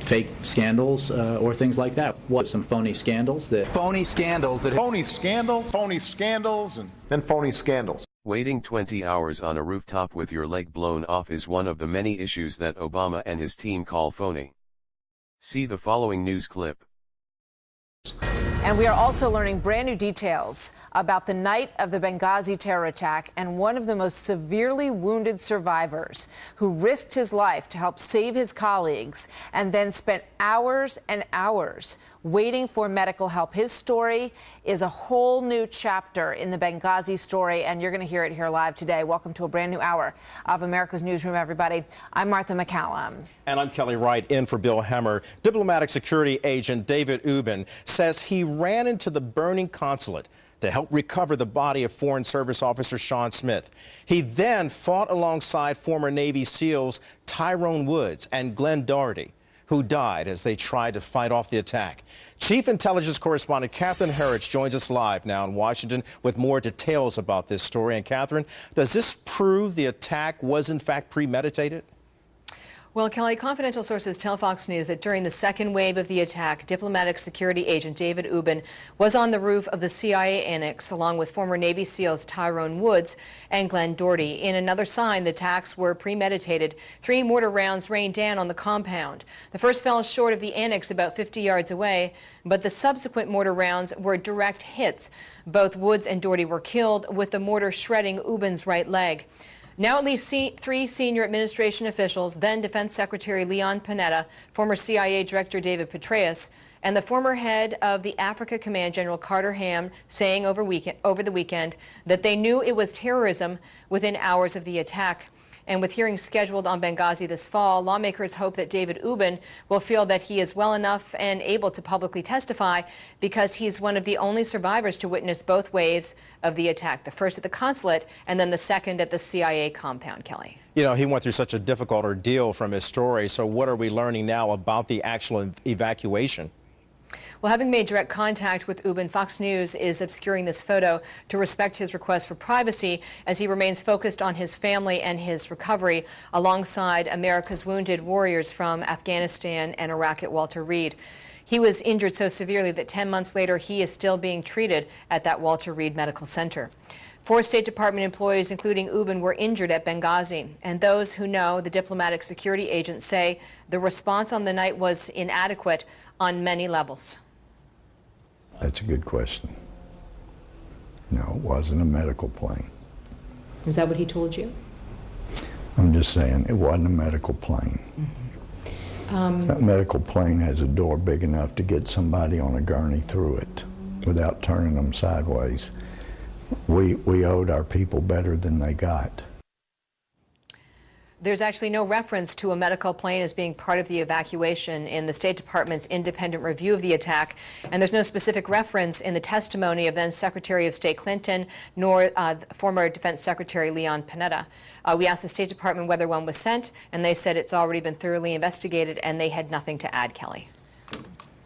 fake scandals or things like that. What, some phony scandals that... Phony scandals that... Phony scandals, and then phony scandals. Waiting 20 hours on a rooftop with your leg blown off is one of the many issues that Obama and his team call phony. See the following news clip. And we are also learning brand new details about the night of the Benghazi terror attack and one of the most severely wounded survivors who risked his life to help save his colleagues and then spent hours and hours waiting for medical help. His story is a whole new chapter in the Benghazi story, and you're going to hear it here live today. Welcome to a brand new hour of America's Newsroom, everybody. I'm Martha McCallum. And I'm Kelly Wright, in for Bill Hemmer. Diplomatic security agent David Ubben says he ran into the burning consulate to help recover the body of Foreign Service Officer Sean Smith. He then fought alongside former Navy SEALs Tyrone Woods and Glenn Doherty, who died as they tried to fight off the attack. Chief Intelligence Correspondent Catherine Herridge joins us live now in Washington with more details about this story. And Catherine, does this prove the attack was in fact premeditated? Well, Kelly, confidential sources tell Fox News that during the second wave of the attack, diplomatic security agent David Ubben was on the roof of the CIA annex along with former Navy SEALs Tyrone Woods and Glenn Doherty. In another sign, the attacks were premeditated. 3 mortar rounds rained down on the compound. The first fell short of the annex about 50 yards away, but the subsequent mortar rounds were direct hits. Both Woods and Doherty were killed, with the mortar shredding Ubben's right leg. Now at least 3 senior administration officials, then Defense Secretary Leon Panetta, former CIA Director David Petraeus, and the former head of the Africa Command, General Carter Ham, saying over the weekend that they knew it was terrorism within hours of the attack. And with hearings scheduled on Benghazi this fall, lawmakers hope that David Ubben will feel that he is well enough and able to publicly testify because he's one of the only survivors to witness both waves of the attack, the first at the consulate and then the second at the CIA compound, Kelly. You know, he went through such a difficult ordeal from his story, so what are we learning now about the actual evacuation? Well, having made direct contact with Ubben, Fox News is obscuring this photo to respect his request for privacy as he remains focused on his family and his recovery alongside America's wounded warriors from Afghanistan and Iraq at Walter Reed. He was injured so severely that 10 months later he is still being treated at that Walter Reed Medical Center. 4 State Department employees, including Ubben, were injured at Benghazi, and those who know the diplomatic security agents say the response on the night was inadequate on many levels. That's a good question. No, it wasn't a medical plane. Is that what he told you? I'm just saying, it wasn't a medical plane. That medical plane has a door big enough to get somebody on a gurney through it without turning them sideways. We owed our people better than they got. There's actually no reference to a medical plane as being part of the evacuation in the State Department's independent review of the attack, and there's no specific reference in the testimony of then Secretary of State Clinton nor former Defense Secretary Leon Panetta. We asked the State Department whether one was sent, and they said it's already been thoroughly investigated, and they had nothing to add, Kelly.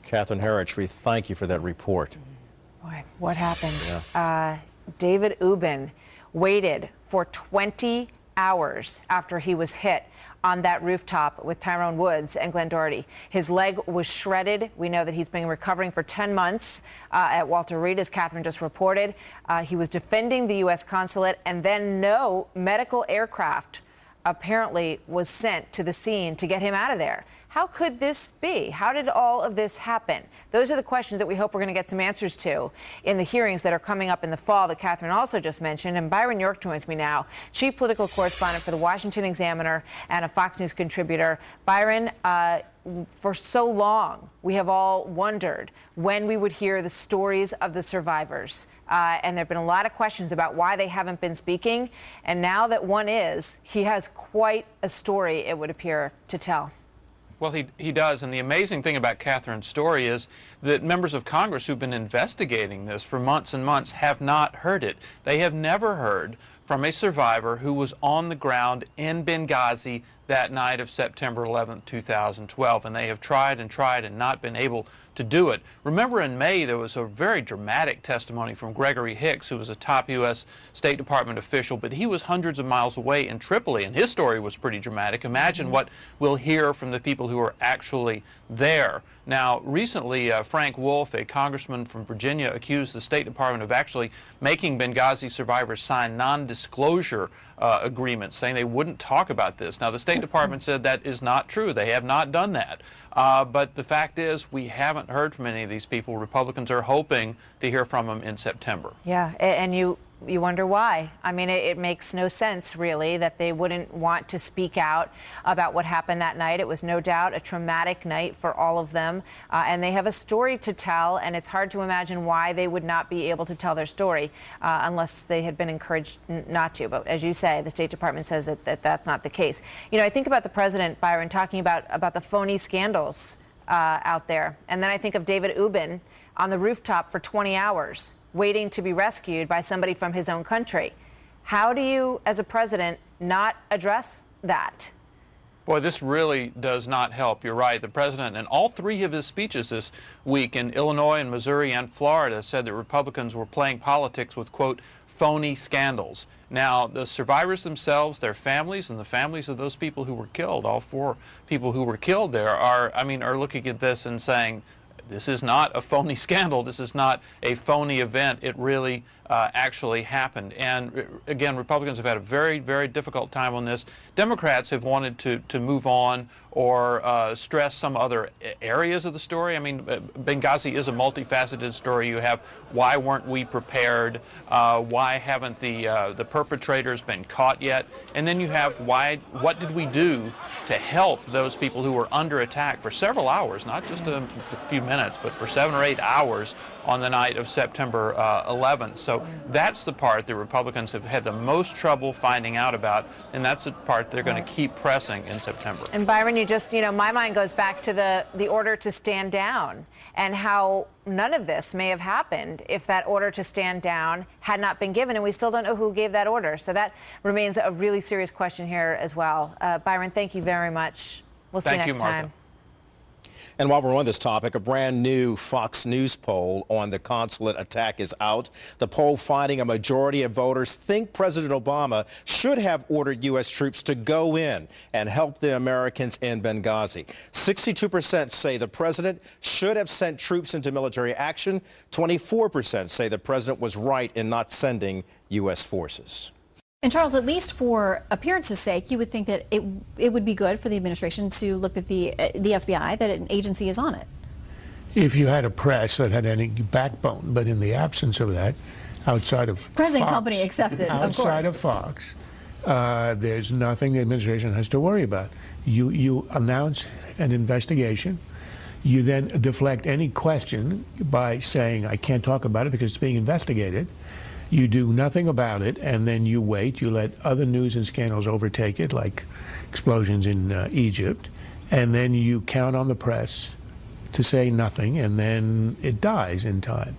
Catherine Herridge, we thank you for that report. Boy, what happened? Yeah. David Ubben waited for 20 hours after he was hit on that rooftop with Tyrone Woods and Glenn Doherty. His leg was shredded. We know that he's been recovering for 10 months at Walter Reed, as Catherine just reported. He was defending the U.S. consulate, and then no medical aircraft apparently was sent to the scene to get him out of there. How could this be? How did all of this happen? Those are the questions that we hope we're going to get some answers to in the hearings that are coming up in the fall that Catherine also just mentioned. And Byron York joins me now, chief political correspondent for the Washington Examiner and a Fox News contributor. Byron, for so long, we have all wondered when we would hear the stories of the survivors. And there have been a lot of questions about why they haven't been speaking. And now that one is, he has quite a story, it would appear, to tell. Well, he does, and the amazing thing about Catherine's story is that members of Congress who've been investigating this for months and months have not heard it. They have never heard from a survivor who was on the ground in Benghazi that night of September 11th, 2012, and they have tried and not been able to do it. Remember, in May there was a very dramatic testimony from Gregory Hicks, who was a top U.S. State Department official, but he was hundreds of miles away in Tripoli, and his story was pretty dramatic. Imagine what we'll hear from the people who are actually there. Now, recently, Frank Wolf, a congressman from Virginia, accused the State Department of actually making Benghazi survivors sign non-disclosure agreements, saying they wouldn't talk about this. Now, the State Department said that is not true. They have not done that. But the fact is, we haven't heard from any of these people. Republicans are hoping to hear from them in September. Yeah, and you wonder why. I mean, it makes no sense, really, that they wouldn't want to speak out about what happened that night. It was no doubt a traumatic night for all of them, and they have a story to tell, and it's hard to imagine why they would not be able to tell their story unless they had been encouraged not to. But as you say, the State Department says that that's not the case. You know, I think about the president, Byron, talking about the phony scandals out there, and then I think of David Ubben on the rooftop for 20 hours. Waiting to be rescued by somebody from his own country. How do you, as a president, not address that? Boy, this really does not help. You're right. The president, in all three of his speeches this week in Illinois and Missouri and Florida, said that Republicans were playing politics with, quote, phony scandals. Now, the survivors themselves, their families, and the families of those people who were killed, all four people who were killed there, are looking at this and saying, this is not a phony scandal. This is not a phony event. It really actually happened. And again, Republicans have had a very, very difficult time on this. Democrats have wanted to move on or stress some other areas of the story. I mean, Benghazi is a multifaceted story. You have why weren't we prepared? Why haven't the perpetrators been caught yet? And then you have what did we do to help those people who were under attack for several hours, not just a few minutes, but for 7 or 8 hours on the night of September 11th. So that's the part the Republicans have had the most trouble finding out about, and that's the part they're going to keep pressing in September. And Byron, my mind goes back to the order to stand down and how none of this may have happened if that order to stand down had not been given, and we still don't know who gave that order. So that remains a really serious question here as well. Byron, thank you very much. We'll see you next time. And while we're on this topic, a brand new Fox News poll on the consulate attack is out. The poll finding a majority of voters think President Obama should have ordered U.S. troops to go in and help the Americans in Benghazi. 62% say the president should have sent troops into military action. 24% say the president was right in not sending U.S. forces. And Charles, at least for appearance's sake, you would think that it would be good for the administration to look at the FBI, that an agency is on it. If you had a press that had any backbone, but in the absence of that, outside of Present Fox, company accepted, outside of Fox, there's nothing the administration has to worry about. You announce an investigation. You then deflect any question by saying, I can't talk about it because it's being investigated. You do nothing about it, and then you wait. You let other news and scandals overtake it, like explosions in Egypt, and then you count on the press to say nothing, and then it dies in time.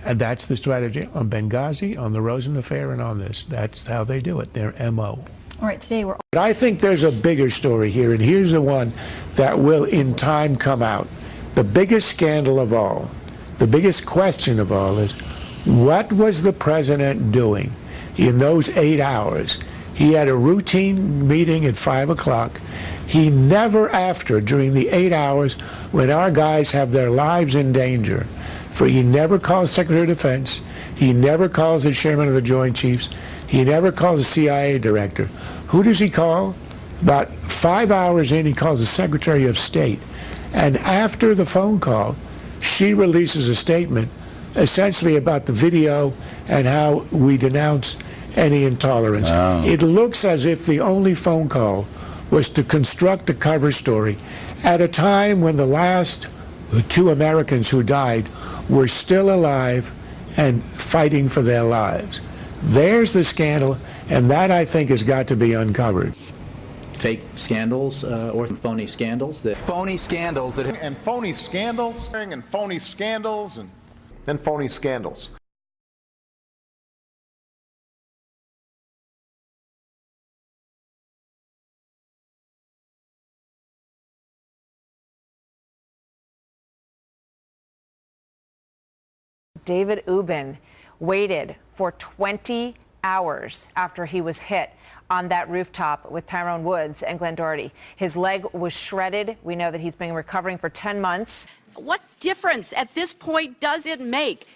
And that's the strategy on Benghazi, on the Rosen affair, and on this. That's how they do it, their M.O. All right, today we're... But I think there's a bigger story here, and here's the one that will in time come out. The biggest scandal of all, the biggest question of all is, what was the president doing in those 8 hours? He had a routine meeting at 5 o'clock. He never during the 8 hours when our guys have their lives in danger, he never calls Secretary of Defense, he never calls the chairman of the Joint Chiefs, he never calls the CIA director. Who does he call? About 5 hours in, he calls the Secretary of State. And after the phone call, she releases a statement essentially about the video and how we denounce any intolerance. Wow. It looks as if the only phone call was to construct a cover story at a time when the 2 Americans who died were still alive and fighting for their lives. There's the scandal, and that, I think, has got to be uncovered. Fake scandals or phony scandals. Phony scandals. And phony scandals. And phony scandals. And phony scandals. David Ubben waited for 20 hours after he was hit on that rooftop with Tyrone Woods and Glenn Doherty. His leg was shredded. We know that he's been recovering for 10 months. What difference at this point does it make